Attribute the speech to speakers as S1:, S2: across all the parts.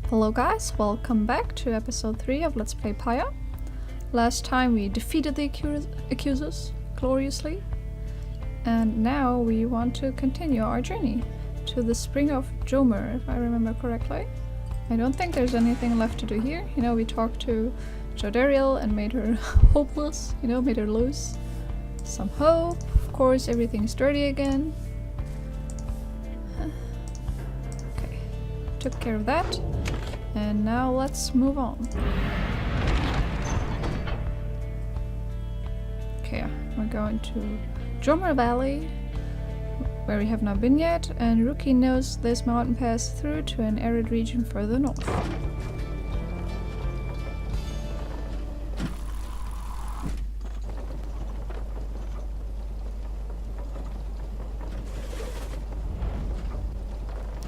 S1: Hello guys, welcome back to episode 3 of Let's Play Pyre. Last time we defeated the accusers gloriously, and now we want to continue our journey to the Spring of Jomer, if I remember correctly. I don't think there's anything left to do here. You know, we talked to Jodariel and made her hopeless, you know, made her lose some hope. Of course, everything's dirty again. Okay, took care of that. And now let's move on. Okay, we're going to Jomer Valley, where we have not been yet, and Rookie knows this mountain pass through to an arid region further north.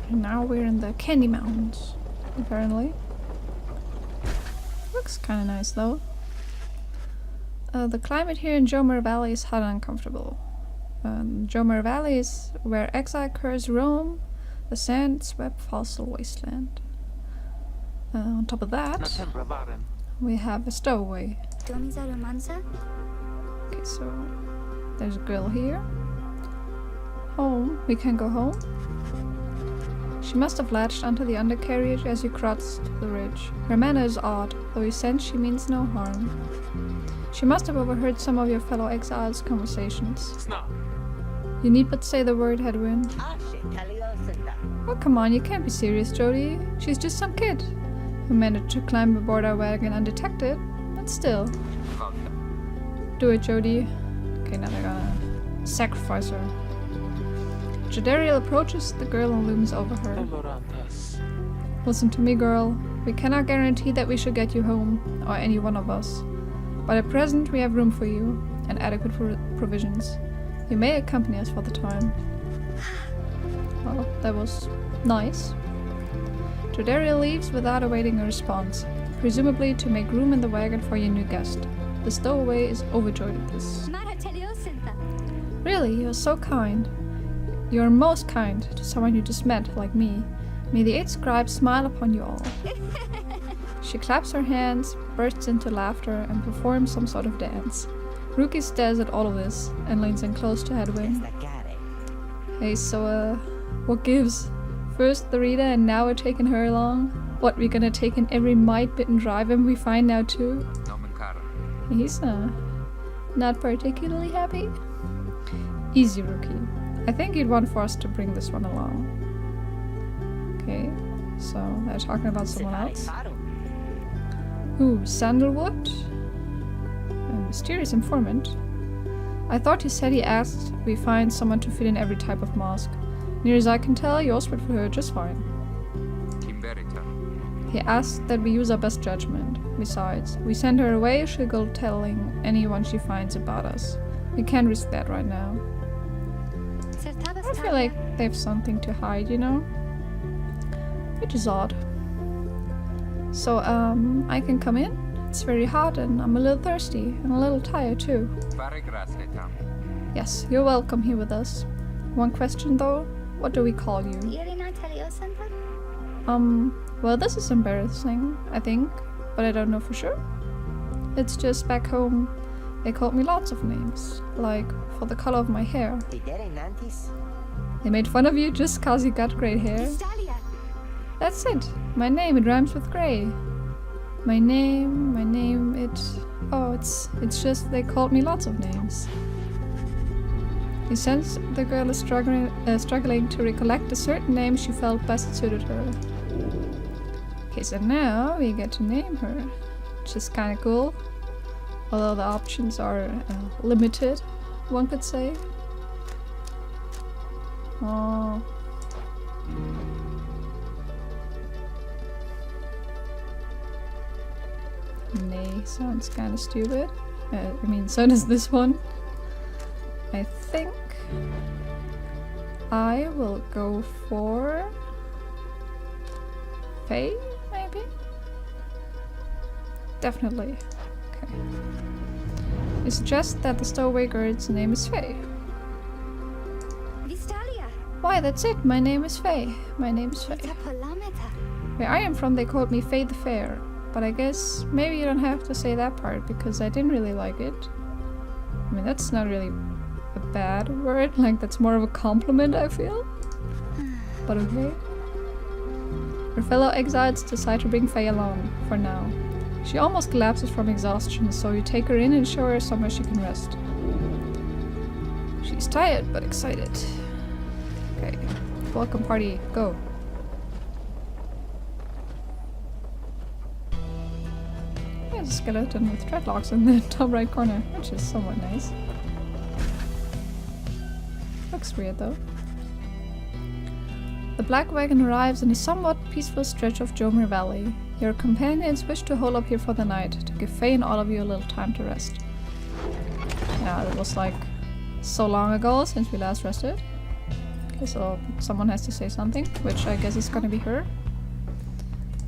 S1: And now we're in the Candy Mountains, apparently. Looks kind of nice though. The climate here in Jomer Valley is hot and uncomfortable. Jomer Valley is where exile curs roam, the sand-swept fossil wasteland. On top of that, we have a stowaway. Okay, so there's a girl here. Home. We can go home. She must have latched onto the undercarriage as you crossed the ridge. Her manner is odd, though you sense she means no harm. She must have overheard some of your fellow exiles' conversations. You need but say the word, Hedwin. Oh, come on, you can't be serious, Jody. She's just some kid who managed to climb aboard our wagon undetected, but still. Do it, Jody. Okay, now they're gonna sacrifice her. Jodariel approaches the girl and looms over her. Listen to me, girl. We cannot guarantee that we should get you home, or any one of us. But at present we have room for you, and adequate provisions. You may accompany us for the time. Well, that was nice. Jodariel leaves without awaiting a response, presumably to make room in the wagon for your new guest. The stowaway is overjoyed at this. Really, you're so kind. You are most kind to someone you just met, like me. May the 8 scribes smile upon you all. She claps her hands, bursts into laughter, and performs some sort of dance. Rookie stares at all of this and leans in close to Hedwin. Hey, so, what gives? First the Rita, and now we're taking her along? What, we gonna take in every mite-bitten driver we find now too? He's, not particularly happy? Easy, Rookie. I think you'd want for us to bring this one along. Okay, so they're talking about someone else. Ooh, Sandalwood? A mysterious informant. I thought he said he asked we find someone to fit in every type of mask. Near as I can tell, yours would for her just fine. He asked that we use our best judgment. Besides, we send her away, she'll go telling anyone she finds about us. We can't risk that right now. I feel like they have something to hide, you know? Which is odd. So, I can come in? It's very hot and I'm a little thirsty and a little tired too. Yes, you're welcome here with us. One question though, what do we call you? Well, this is embarrassing, I think, but I don't know for sure. It's just back home, they called me lots of names, like for the color of my hair. They made fun of you just cause you got gray hair. That's it. My name, it rhymes with gray. My name, it's just they called me lots of names. You sense the girl is struggling to recollect a certain name she felt best suited her. Okay, so now we get to name her, which is kind of cool. Although the options are limited, one could say. Oh. Nay sounds kind of stupid. I mean, so does this one. I think I will go for Faye, maybe? Definitely. Okay. You suggest that the stowaway girl's name is Faye. Why, that's it. My name is Faye. My name's Faye. Where I am from, they called me Faye the Fair. But I guess maybe you don't have to say that part, because I didn't really like it. I mean, that's not really a bad word. Like, that's more of a compliment, I feel. But okay. Her fellow exiles decide to bring Faye along, for now. She almost collapses from exhaustion, so you take her in and show her somewhere she can rest. She's tired, but excited. Okay. Welcome party, go. There's a skeleton with dreadlocks in the top right corner, which is somewhat nice. Looks weird though. The black wagon arrives in a somewhat peaceful stretch of Jomer Valley. Your companions wish to hold up here for the night, to give Faye and all of you a little time to rest. Yeah, it was like so long ago since we last rested. Okay, so someone has to say something, which I guess is gonna be her.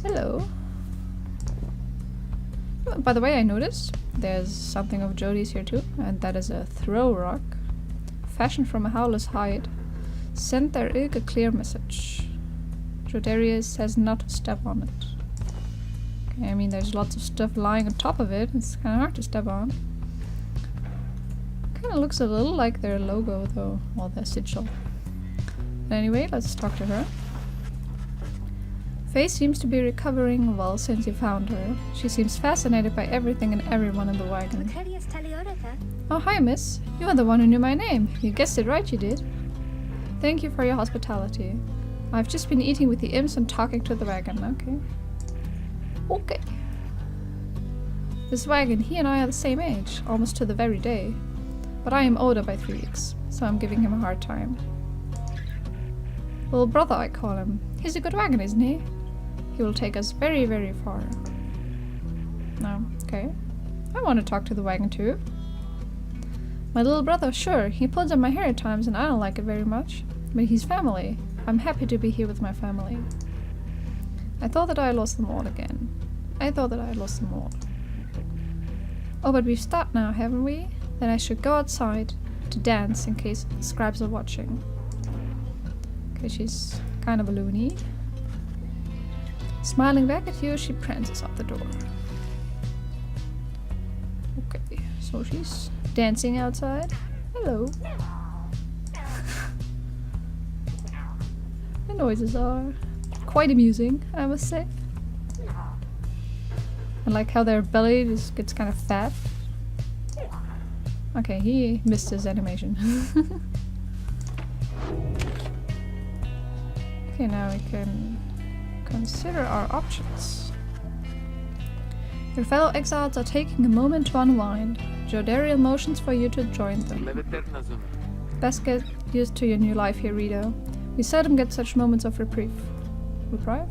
S1: Hello. Oh, by the way, I noticed there's something of Jodie's here too, and that is a throw rock. Fashioned from a howler's hide. Send their ilk a clear message. Jodarius says not to step on it. Okay, I mean there's lots of stuff lying on top of it, it's kinda hard to step on. Kinda looks a little like their logo though, well their sigil. But anyway, let's talk to her. Faye seems to be recovering well since you found her. She seems fascinated by everything and everyone in the wagon. Oh hi miss, you are the one who knew my name. You guessed it right, you did. Thank you for your hospitality. I've just been eating with the imps and talking to the wagon, okay. Okay. This wagon, he and I are the same age, almost to the very day. But I am older by 3 weeks, so I'm giving him a hard time. Little brother, I call him. He's a good wagon, isn't he? He will take us very, very far. No, okay. I want to talk to the wagon too. My little brother, sure, he pulls at my hair at times and I don't like it very much. But he's family. I'm happy to be here with my family. I thought that I lost them all again. Oh, but we've stopped now, haven't we? Then I should go outside to dance in case the scribes are watching. Okay, she's kind of a loony. Smiling back at you, she prances out the door. Okay, so she's dancing outside. Hello. The noises are quite amusing, I must say. I like how their belly just gets kind of fat. Okay, he missed his animation. Okay, now we can consider our options. Your fellow exiles are taking a moment to unwind. Jodariel motions for you to join them. Best get used to your new life here, Rito. We seldom get such moments of reprieve. Reprieve?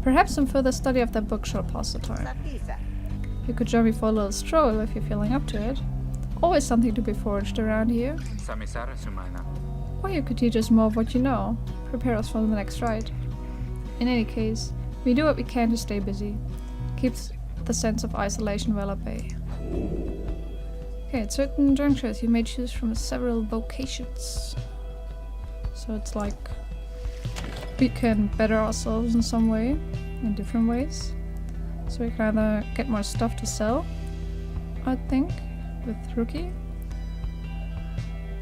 S1: Perhaps some further study of that book shall pass the time. You could join me for a little stroll if you're feeling up to it. Always something to be foraged around here. Or you could teach us more of what you know. Prepare us for the next ride. In any case, we do what we can to stay busy. Keeps the sense of isolation well at bay. Okay, at certain junctures you may choose from several vocations. So it's like we can better ourselves in some way, in different ways. So we can either get more stuff to sell, I think, with Rookie.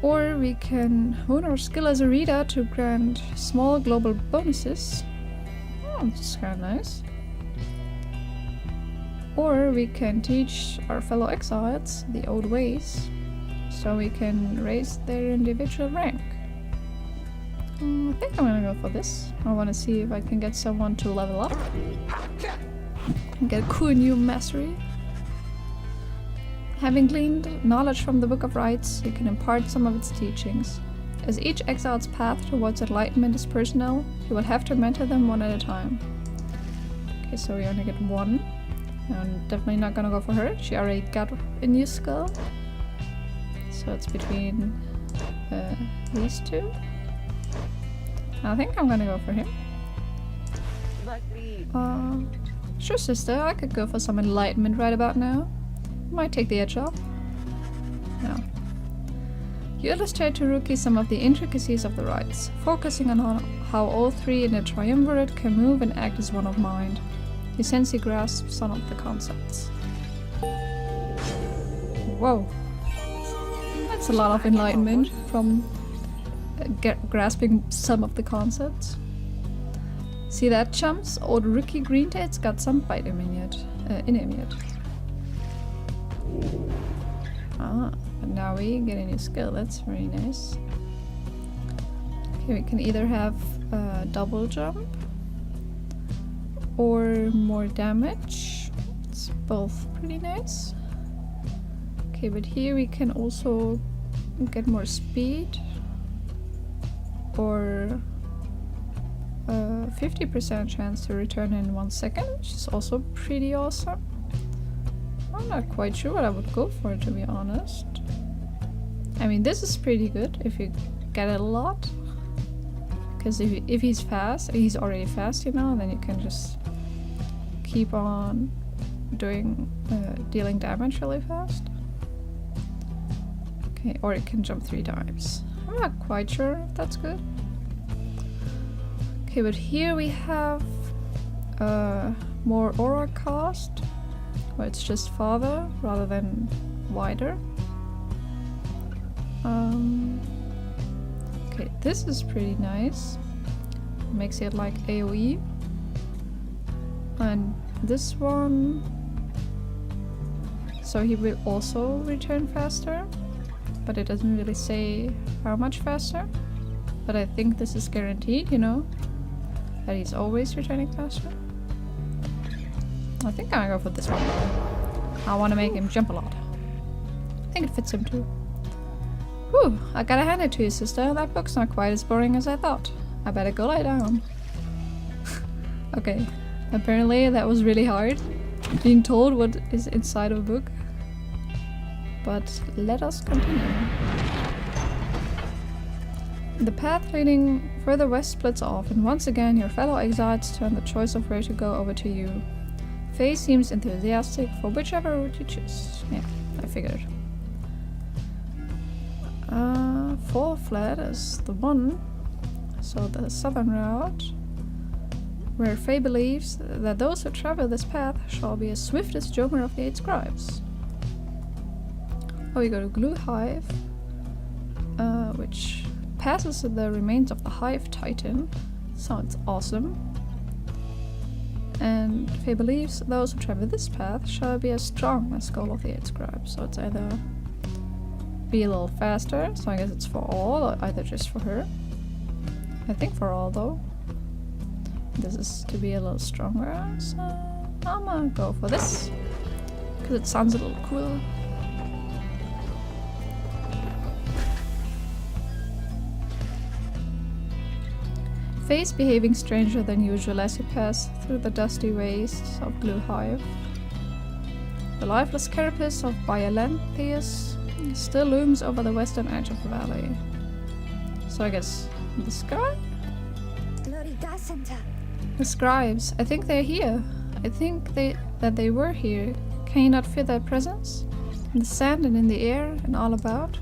S1: Or we can hone our skill as a reader to grant small global bonuses. Oh, this is kind of nice. Or we can teach our fellow exiles the old ways, so we can raise their individual rank. I think I'm gonna go for this. I want to see if I can get someone to level up and get a cool new mastery. Having gleaned knowledge from the Book of Rites, you can impart some of its teachings. As each exile's path towards enlightenment is personal, you will have to mentor them one at a time. Okay, so we only get one. I'm definitely not gonna go for her. She already got a new skill. So it's between these two. I think I'm gonna go for him. Sure, sister, I could go for some enlightenment right about now. Might take the edge off. No. You illustrate to Rookie some of the intricacies of the rites, focusing on how all three in the triumvirate can move and act as one of mind. He senses he grasps some of the concepts. Whoa. That's a lot of enlightenment from grasping some of the concepts. See that, chumps? Old rookie Greentail's got some bite in him yet. Ah, but now we get a new skill. That's very nice. Okay, we can either have a double jump or more damage. It's both pretty nice. Okay, but here we can also get more speed or 50% chance to return in 1 second, which is also pretty awesome. I'm not quite sure what I would go for, to be honest. I mean, this is pretty good if you get it a lot. Because if he's fast, he's already fast, you know, then you can just keep on dealing damage really fast. Okay, or it can jump 3 times. I'm not quite sure if that's good. Okay, but here we have more aura cost, where it's just farther rather than wider. Okay, this is pretty nice. Makes it like AoE. And this one, so he will also return faster, but it doesn't really say how much faster. But I think this is guaranteed, you know, that he's always returning faster. I think I'm gonna go for this one. I want to make him jump a lot. I think it fits him too. Whew, I gotta hand it to you, sister. That book's not quite as boring as I thought. I better go lie down. Okay, apparently that was really hard, being told what is inside of a book. But let us continue. The path leading further west splits off, and once again your fellow exiles turn the choice of where to go over to you. Faye seems enthusiastic for whichever route you choose. Yeah, I figured. Fall Flat is the one, so the southern route, where Faye believes that those who travel this path shall be as swift as Jomer of the 8 Scribes. Oh, we go to Glue Hive, which passes the remains of the Hive Titan. Sounds awesome. And Faye believes those who travel this path shall be as strong as Skull of the 8 Scribes. So it's either be a little faster, so I guess it's for all, or either just for her. I think for all though. This is to be a little stronger, so I'm gonna go for this, because it sounds a little cooler. Faye's behaving stranger than usual as you pass through the dusty wastes of Glue Hive. The lifeless carapace of Biolanthius still looms over the western edge of the valley. So I guess this guy? The scribes. I think they're here. I think that they were here. Can you not feel their presence? In the sand and in the air and all about?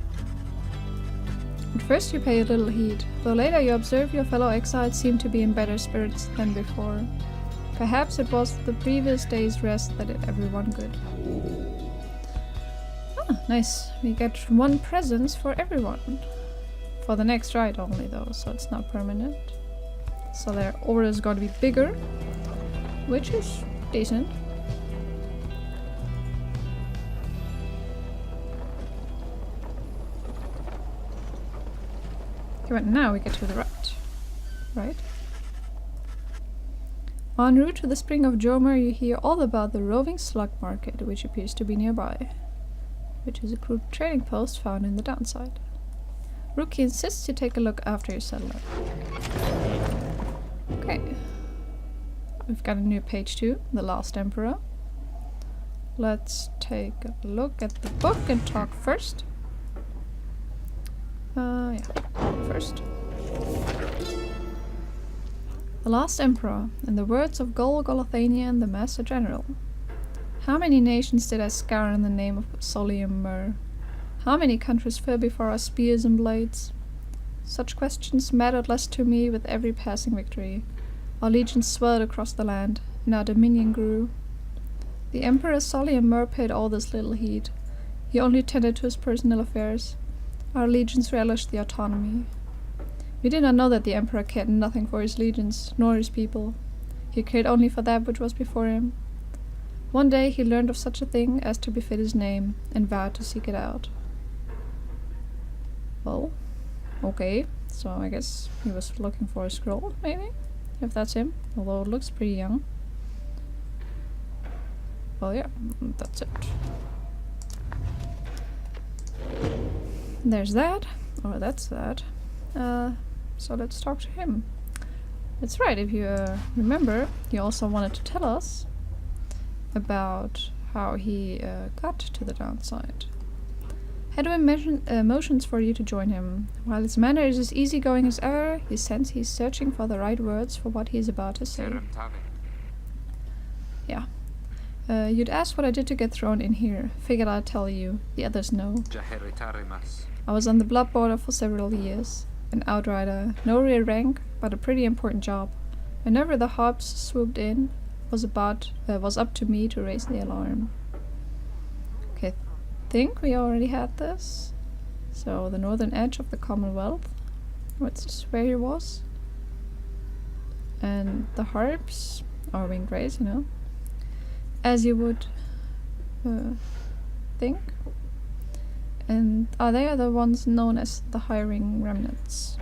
S1: At first you pay a little heed, though later you observe your fellow exiles seem to be in better spirits than before. Perhaps it was the previous day's rest that did everyone good. Ah, nice. We get one presence for everyone. For the next ride only though, so it's not permanent. So their aura is going to be bigger, which is decent. Okay, but now we get to the right. Right? En route to the spring of Jomer, you hear all about the roving slug market, which appears to be nearby, which is a crude trading post found in the downside. Rookie insists you take a look after you settle it. Okay. We've got a new page 2, The Last Emperor. Let's take a look at the book and talk first. Yeah, first. The Last Emperor, in the words of Gol Golathanian, the Master General. How many nations did I scour in the name of Solium Mur? How many countries fell before our spears and blades? Such questions mattered less to me with every passing victory. Our legions swelled across the land, and our dominion grew. The Emperor Solimer paid all this little heed. He only tended to his personal affairs. Our legions relished the autonomy. We did not know that the Emperor cared nothing for his legions, nor his people. He cared only for that which was before him. One day he learned of such a thing as to befit his name, and vowed to seek it out. Well, okay, so I guess he was looking for a scroll, maybe? If that's him, although it looks pretty young. Well, yeah, that's it. There's that. Or that's that. So let's talk to him. That's right, if you remember, he also wanted to tell us about how he got to the downside. Hedwin motions for you to join him. While his manner is as easygoing as ever, you sense he's searching for the right words for what he's about to say. Yeah. You'd asked what I did to get thrown in here. Figured I'd tell you. The others know. I was on the blood border for several years. An outrider. No real rank, but a pretty important job. Whenever the Hobbs swooped in, was up to me to raise the alarm. Okay, I think we already had this. So the northern edge of the Commonwealth. Which is where he was. And the Harps are winged rays, you know. As you would think. And they are the ones known as the hiring remnants.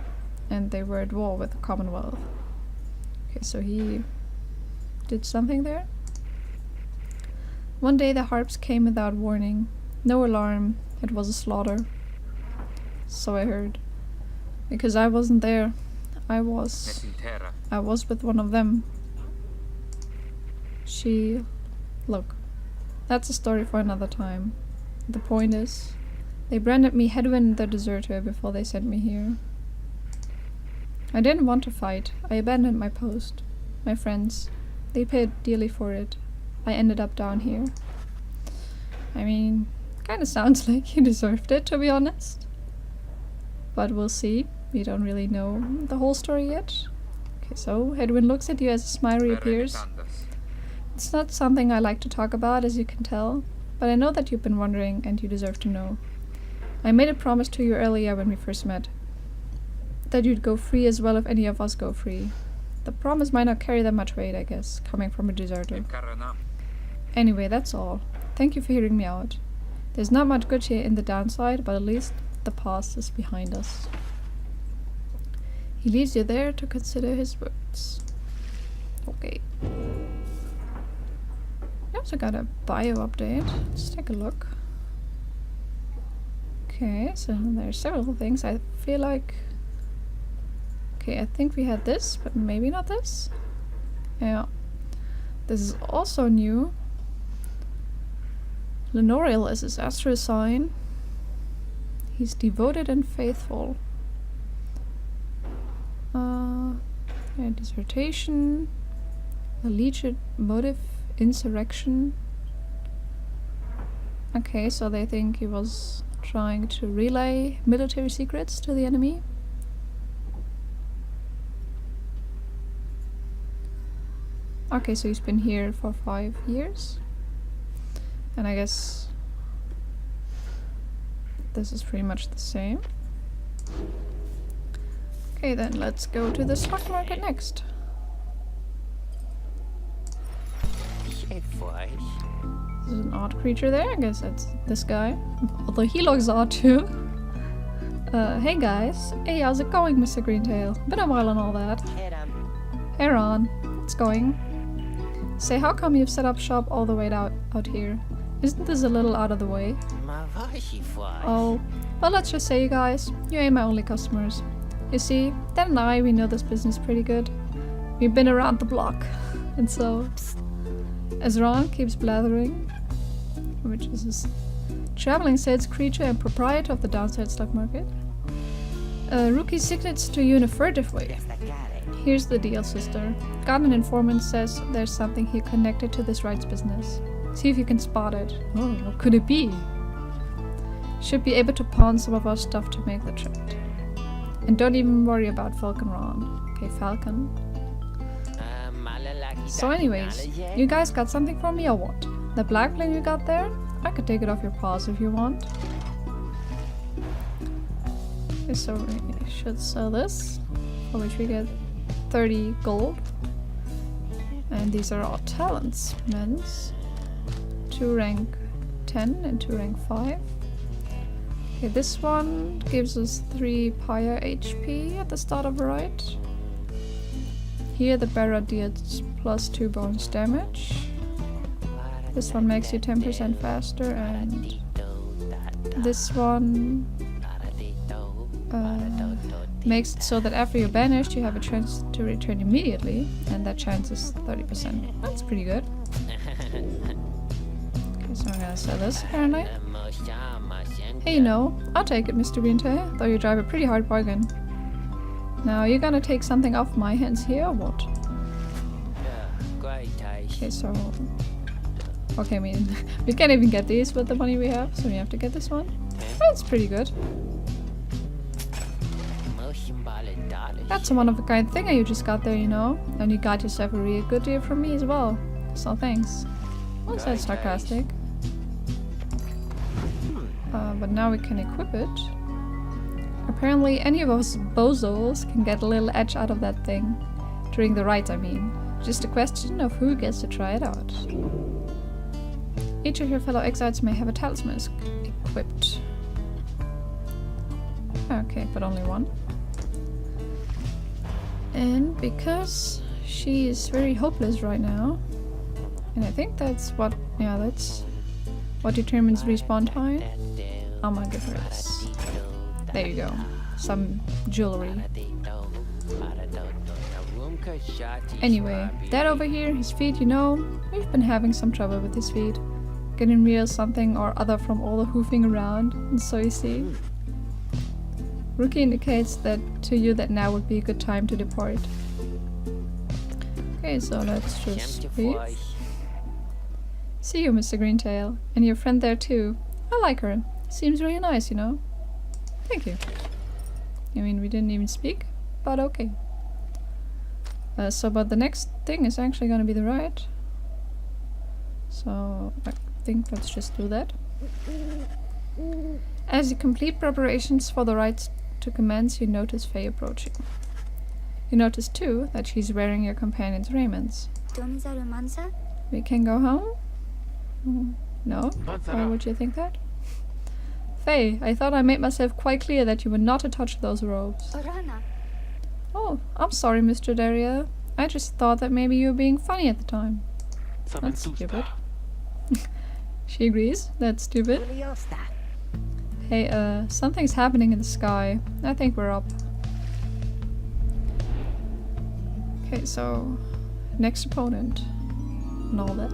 S1: And they were at war with the Commonwealth. Okay, so he did something there. One day the Harps came without warning. No alarm. It was a slaughter. So I heard. Because I wasn't there. I was with one of them. Look, that's a story for another time. The point is, they branded me Hedwin the deserter before they sent me here. I didn't want to fight. I abandoned my post. My friends, they paid dearly for it. I ended up down here. I mean, kinda sounds like you deserved it, to be honest. But we'll see. We don't really know the whole story yet. Okay, so Hedwin looks at you as a smile reappears. It's not something I like to talk about, as you can tell, but I know that you've been wondering, and you deserve to know. I made a promise to you earlier when we first met, that you'd go free as well if any of us go free. The promise might not carry that much weight, I guess, coming from a deserter. Anyway, that's all. Thank you for hearing me out. There's not much good here in the downside, but at least the past is behind us. He leaves you there to consider his words. Okay. We also got a bio update. Let's take a look. Okay, so there's several things. I feel like... Okay, I think we had this, but maybe not this. Yeah. This is also new. Lenoriel is his astral sign. He's devoted and faithful. Yeah, dissertation. Alleged motive. Insurrection. Okay, so they think he was trying to relay military secrets to the enemy. Okay, so he's been here for 5 years. And I guess this is pretty much the same. Okay, then let's go to the stock market next. There's an odd creature there. I guess that's this guy. Although he looks odd too. Hey guys. Hey, how's it going, Mr. Greentail? Been a while and all that. Hey Ron. It's going. Say, how come you've set up shop all the way out here? Isn't this a little out of the way? Oh, well, let's just say, you guys, you ain't my only customers. You see, Dad and I, we know this business pretty good. We've been around the block. And so, as Ron keeps blathering, which is his traveling sales creature and proprietor of the downside stock market, Rookie signals to you in a furtive way. Here's the deal, sister. Got an informant says there's something here connected to this rights business. See if you can spot it. Oh, what could it be? Should be able to pawn some of our stuff to make the trade. And don't even worry about Falcon Ron. Okay, Falcon. So anyways, you guys got something for me or what? The black plane you got there? I could take it off your paws if you want. Okay, so we should sell this, for which we get 30 gold. And these are all talents, men's. 2 rank 10 and 2 rank 5. Okay, this one gives us 3 Pyre HP at the start of a ride. Here the barra deals +2 bonus damage. This one makes you 10% faster, and this one makes it so that after you're banished you have a chance to return immediately, and that chance is 30%. That's pretty good. Okay, so I'm gonna sell this apparently. Hey, you know, I'll take it, Mr. Binte, though you drive a pretty hard bargain. Now, you're gonna take something off my hands here, or what? Okay, so... Okay, I mean, we can't even get these with the money we have, so we have to get this one. That's pretty good. That's a one-of-a-kind thing you just got there, you know. And you got yourself a really good deal from me as well. So thanks. Was that sarcastic? But now we can equip it. Apparently any of us bozos can get a little edge out of that thing. During the rides, I mean. Just a question of who gets to try it out. Each of your fellow exiles may have a talisman equipped. Okay, but only one. And because she is very hopeless right now, and I think that's what, yeah, that's what determines respawn time, I'm gonna give her this. There you go. Some jewelry. Anyway, that over here, his feet, you know, we've been having some trouble with his feet. Getting real something or other from all the hoofing around, and so you see. Rookie indicates that to you that now would be a good time to depart. Okay, so let's just leave. See you, Mr. Greentail. And your friend there too. I like her. Seems really nice, you know. Thank you. I mean, we didn't even speak, but okay. But the next thing is actually gonna be the ride. So, I think let's just do that. As you complete preparations for the ride to commence, you notice Faye approaching. You notice too that she's wearing your companion's raiments. We can go home? No? Why would you think that? Faye, I thought I made myself quite clear that you were not to touch those robes. Oh, I'm sorry, Mr. Daria. I just thought that maybe you were being funny at the time. That's stupid. She agrees. That's stupid. Hey, something's happening in the sky. I think we're up. Okay, so... next opponent. And all that.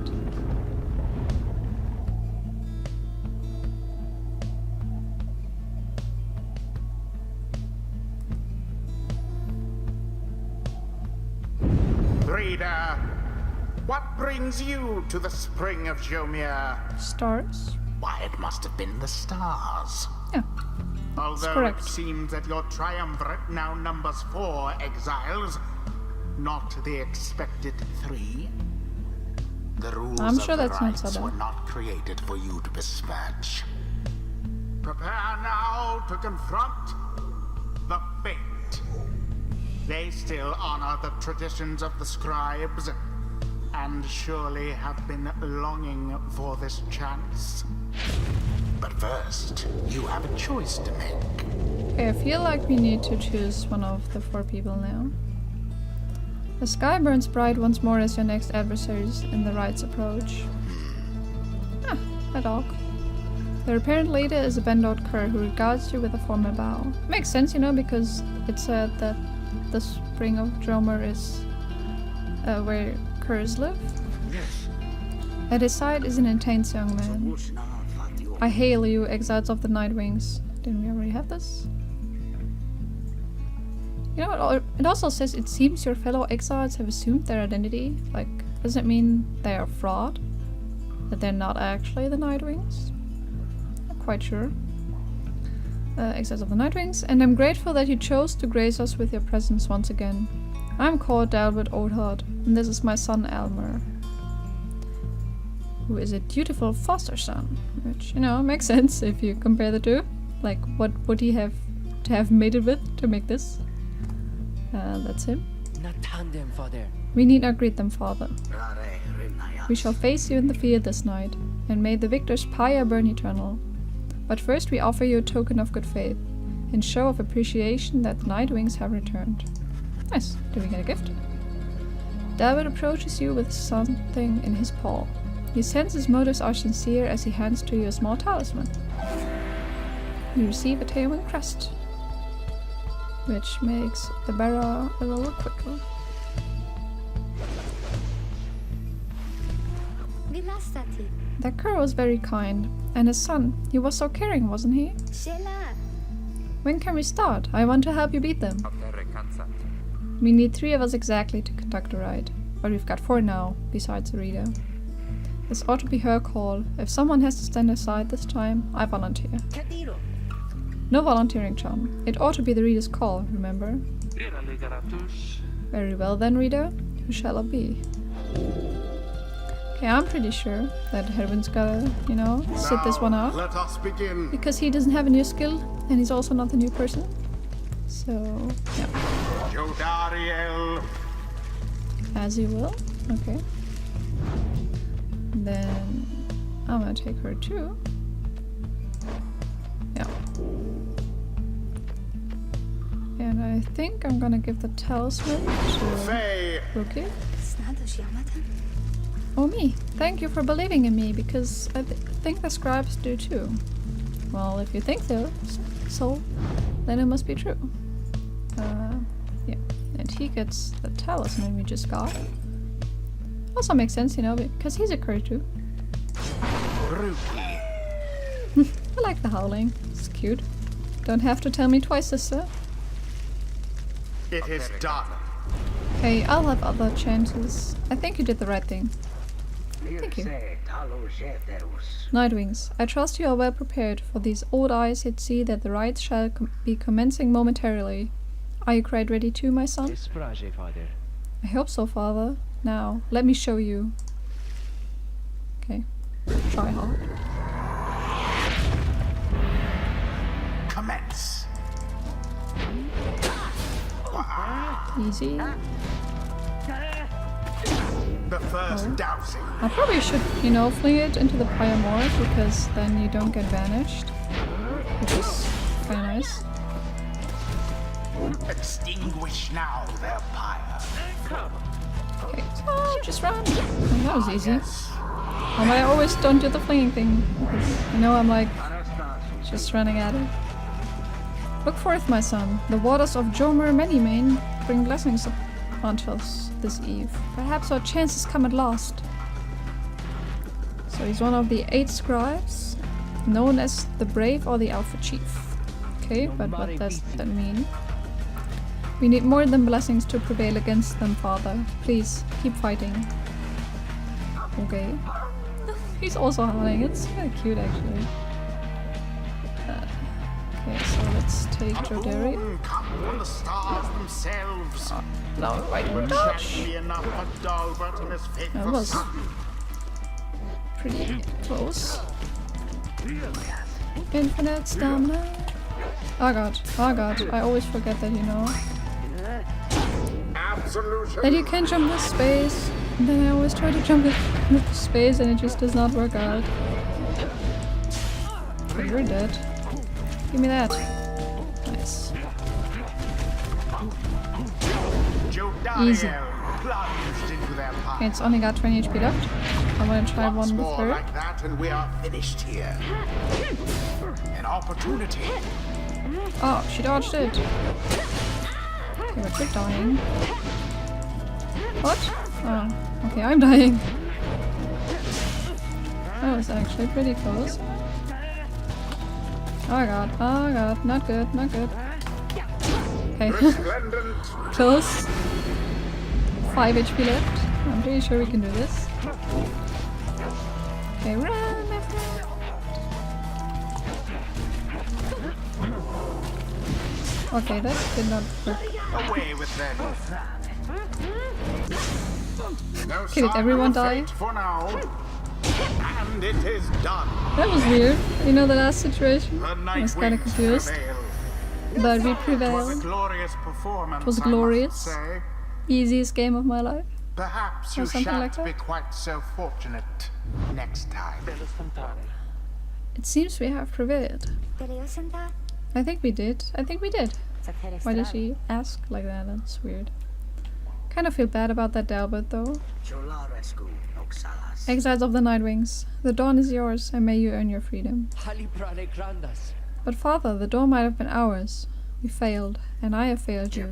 S2: Reader, what brings you to the spring of Jomir?
S1: Stars?
S2: Why, it must have been the stars.
S1: Yeah.
S2: Although it seems that your triumvirate now numbers 4 exiles, not the expected 3. The rules
S1: I'm sure
S2: of the
S1: that's not so
S2: rights
S1: bad.
S2: were not created for you to besmirch. Prepare now to confront the fate. They still honor the traditions of the scribes, and surely have been longing for this chance. But first, you have a choice to make.
S1: Okay, I feel like we need to choose one of the 4 people now. The sky burns bright once more as your next adversaries in the ride's approach. Ah, a dog. Their apparent leader is a bent-out cur who regards you with a formal bow. Makes sense, you know, because it said that the spring of Dromer is where curs live. At his side is an intense young man. I hail you, exiles of the Nightwings. Didn't we already have this? You know, it also says it seems your fellow exiles have assumed their identity. Like, does it mean they are fraud? That they're not actually the Nightwings? Not quite sure. excess of the Nightwings, and I'm grateful that you chose to grace us with your presence once again. I'm called Dalbert Oldheart, and this is my son Elmer, who is a dutiful foster son, which, you know, makes sense if you compare the two. Like, what would he have to have mated with to make this? That's him. We need not greet them, father. We shall face you in the field this night, and may the victor's pyre burn eternal. But first we offer you a token of good faith, in show of appreciation that the Nightwings have returned. Nice. Do we get a gift? Dalbert approaches you with something in his paw. You sense his motives are sincere as he hands to you a small talisman. You receive a tailwind crest, which makes the bearer a little quicker. That girl was very kind, and his son, he was so caring, wasn't he? When can we start? I want to help you beat them. We need 3 of us exactly to conduct a ride, but we've got 4 now, besides Rita. This ought to be her call. If someone has to stand aside this time, I volunteer. No volunteering, chum. It ought to be the Rita's call, remember? Very well then, Rita. Who shall it be? Okay, I'm pretty sure that Hedwin's gotta, you know, sit this one out.
S2: Let us begin.
S1: Because he doesn't have a new skill, and he's also not the new person. So, yeah.
S2: Jodariel.
S1: As you will. Okay. Then I'm gonna take her too. Yeah. And I think I'm gonna give the talisman to Rookie. Oh, me. Thank you for believing in me, because I think the scribes do too. Well, if you think so, then it must be true. Yeah. And he gets the talisman we just got. Also makes sense, you know, because he's a cur too. I like the howling. It's cute. Don't have to tell me twice, sister.
S2: It is done.
S1: Okay, I'll have other chances. I think you did the right thing. Thank you. Nightwings, I trust you are well prepared, for these old eyes yet see that the rites shall be commencing momentarily. Are you quite ready too, my son? I hope so, father. Now, let me show you. Okay, try hard.
S2: Commence.
S1: Easy.
S2: The first dousing.
S1: I probably should, you know, fling it into the pyre more, because then you don't get vanished. Which is kind of nice.
S2: Extinguish now their pyre.
S1: Okay, so just run. Oh, that was easy. Oh, but I always don't do the flinging thing, because, you know, I'm like just running at it. Look forth, my son. The waters of Jomer Manymane bring blessings upon us this eve. Perhaps our chance has come at last. So he's one of the 8 scribes, known as the Brave or the Alpha Chief. Okay, but what does that mean? We need more than blessings to prevail against them, father. Please, keep fighting. Okay. He's also howling. It's kind of cute, actually. Okay, so let's take Jodari.
S2: Come from the stars themselves.
S1: No, right dodge. That was pretty close. Infinite stamina. Oh god, I always forget that, you know. That you can jump with space. And then I always try to jump with space and it just does not work out. But you're dead. Give me that. Nice. Easy. Okay, it's only got 20 HP left. I'm gonna try one with her.
S2: Like that and we are finished here. An opportunity.
S1: Oh, she dodged it. Okay, but you're dying. What? Oh, okay, I'm dying. That was actually pretty close. Oh god, not good. Okay. Close. 5 HP left. I'm pretty sure we can do this. Okay, run, my friend. Okay, that did not work.
S2: Away with them. No
S1: Okay, did
S2: sign
S1: everyone
S2: of a
S1: die?
S2: fate for now. And it is done.
S1: That was weird. You know the last situation?
S2: The
S1: I was kind of
S2: Nightwings
S1: confused.
S2: prevail.
S1: But we
S2: It was a
S1: prevailed.
S2: glorious performance,
S1: It was
S2: I must
S1: glorious.
S2: say.
S1: Easiest game of my life.
S2: Perhaps
S1: Or
S2: you
S1: something
S2: shan't
S1: like
S2: be
S1: that.
S2: quite so fortunate next time.
S1: It seems we have prevailed. I think we did. I think we did. Why did she ask like that? That's weird. Kind of feel bad about that Dalbert though. Exiles of the Nightwings, the dawn is yours, and may you earn your freedom. But father, the dawn might have been ours. We failed, and I have failed you.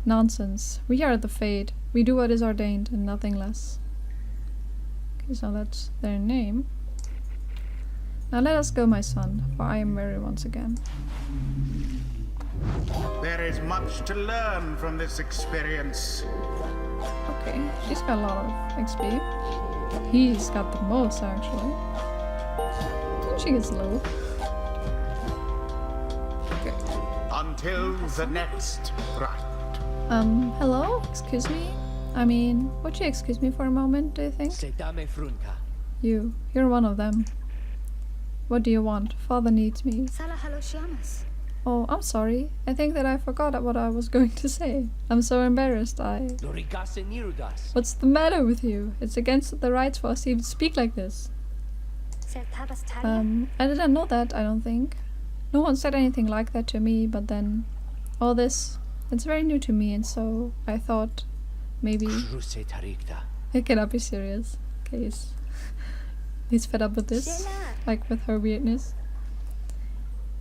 S1: Nonsense. We are the Fate. We do what is ordained, and nothing less. Okay, so that's their name. Now let us go, my son, for I am weary once again.
S2: There is much to learn from this experience.
S1: Okay, she's got a lot of XP. He's got the most, actually. And she gets low. Okay.
S2: Until the next rite.
S1: Hello? Excuse me? I mean, would you excuse me for a moment, do you think? You're one of them. What do you want? Father needs me. Oh, I'm sorry. I think that I forgot what I was going to say. I'm so embarrassed. What's the matter with you? It's against the rights for us to even speak like this. I didn't know that, I don't think. No one said anything like that to me, but then all this, it's very new to me, and so I thought maybe I cannot be serious. Okay, he's fed up with this, like with her weirdness.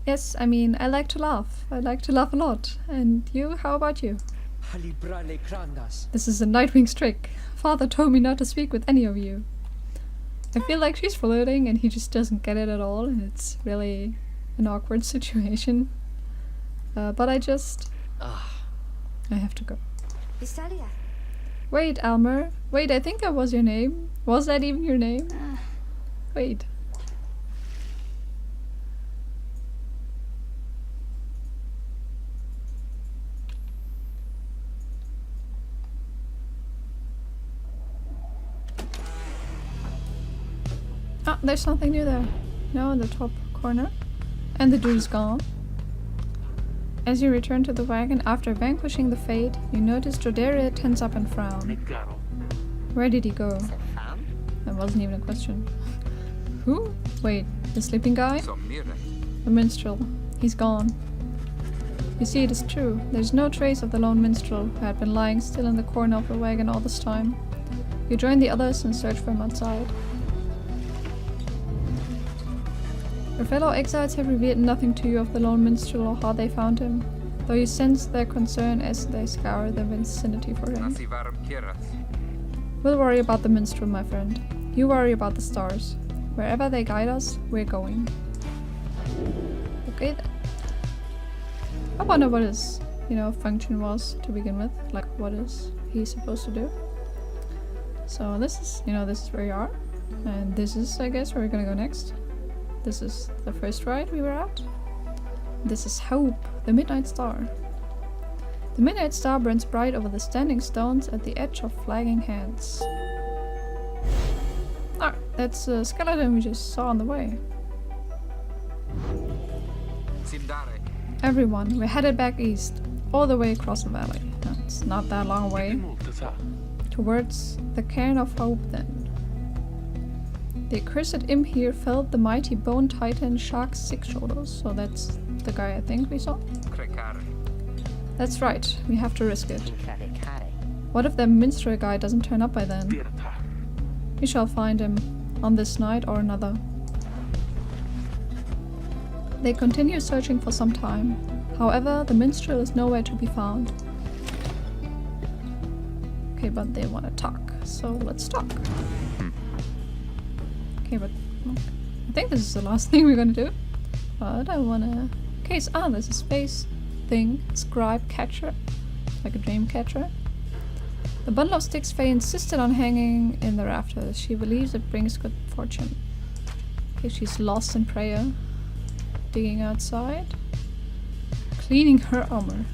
S1: Yes, I mean, I like to laugh. I like to laugh a lot. And you, how about you? This is a Nightwing's trick. Father told me not to speak with any of you. I feel like she's flirting and he just doesn't get it at all, and it's really an awkward situation. But I have to go. Wait, Almer. Wait, I think that was your name. Was that even your name? Wait. Ah, there's something new there. No, in the top corner. And the dude's gone. As you return to the wagon after vanquishing the Fate, you notice Jodaria tense up and frown. Where did he go? That wasn't even a question. Who? Wait, the sleeping guy? The minstrel. He's gone. You see, it is true. There's no trace of the lone minstrel who had been lying still in the corner of the wagon all this time. You join the others and search for him outside. Your fellow exiles have revealed nothing to you of the lone minstrel or how they found him, though you sense their concern as they scour the vicinity for him. We'll worry about the minstrel, my friend. You worry about the stars. Wherever they guide us, we're going. Okay then. I wonder what his, function was to begin with. Like, what is he supposed to do? So this is where you are. And this is, I guess, where we're gonna go next. This is the first ride we were at. This is Hope, the Midnight Star. The Midnight Star burns bright over the standing stones at the edge of flagging hands. Alright, that's a skeleton we just saw on the way. Everyone, we're headed back east, all the way across the valley. It's not that long away. Towards the Cairn of Hope, then. The accursed imp here felled the mighty bone titan Shark's 6 shoulders, so that's the guy I think we saw. That's right, we have to risk it. What if the minstrel guy doesn't turn up by then? We shall find him, on this night or another. They continue searching for some time. However, the minstrel is nowhere to be found. Okay, but they want to talk, so let's talk. Okay, but I think this is the last thing we're gonna do. But I wanna... Okay, so, there's a space thing. Scribe catcher. Like a dream catcher. The bundle of sticks Faye insisted on hanging in the rafters. She believes it brings good fortune. Okay, she's lost in prayer. Digging outside. Cleaning her armor.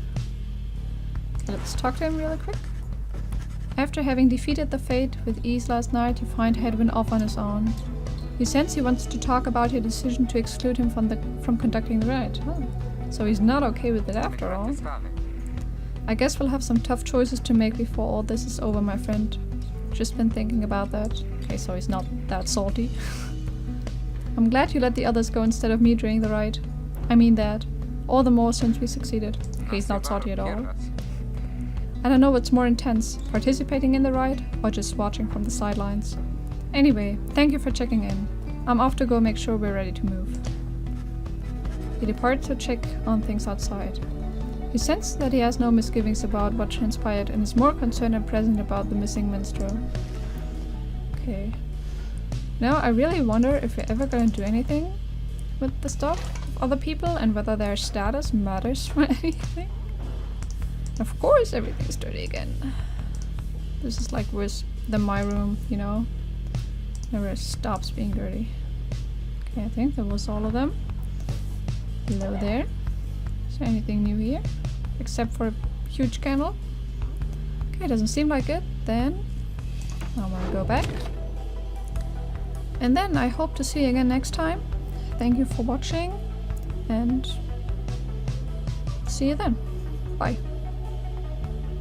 S1: Okay, let's talk to him really quick. After having defeated the Fate with ease last night, you find Hedwyn off on his own. You sense he wants to talk about your decision to exclude him from conducting the ride. Oh. So he's not okay with it after all. I guess we'll have some tough choices to make before all this is over, my friend. Just been thinking about that. Okay, so he's not that salty. I'm glad you let the others go instead of me during the ride. I mean that. All the more since we succeeded. Okay, he's not salty at all. I don't know what's more intense, participating in the ride or just watching from the sidelines. Anyway, thank you for checking in. I'm off to go make sure we're ready to move. He departs to check on things outside. You sense that he has no misgivings about what transpired and is more concerned and present about the missing minstrel. Okay. Now I really wonder if we're ever gonna do anything with the stuff of other people and whether their status matters for anything. Of course everything's dirty again. This is like worse than my room, you know? Never stops being dirty. Okay, I think that was all of them. Hello there. Is there anything new here? Except for a huge candle? Okay, doesn't seem like it. Then I'm gonna go back. And then I hope to see you again next time. Thank you for watching and see you then. Bye.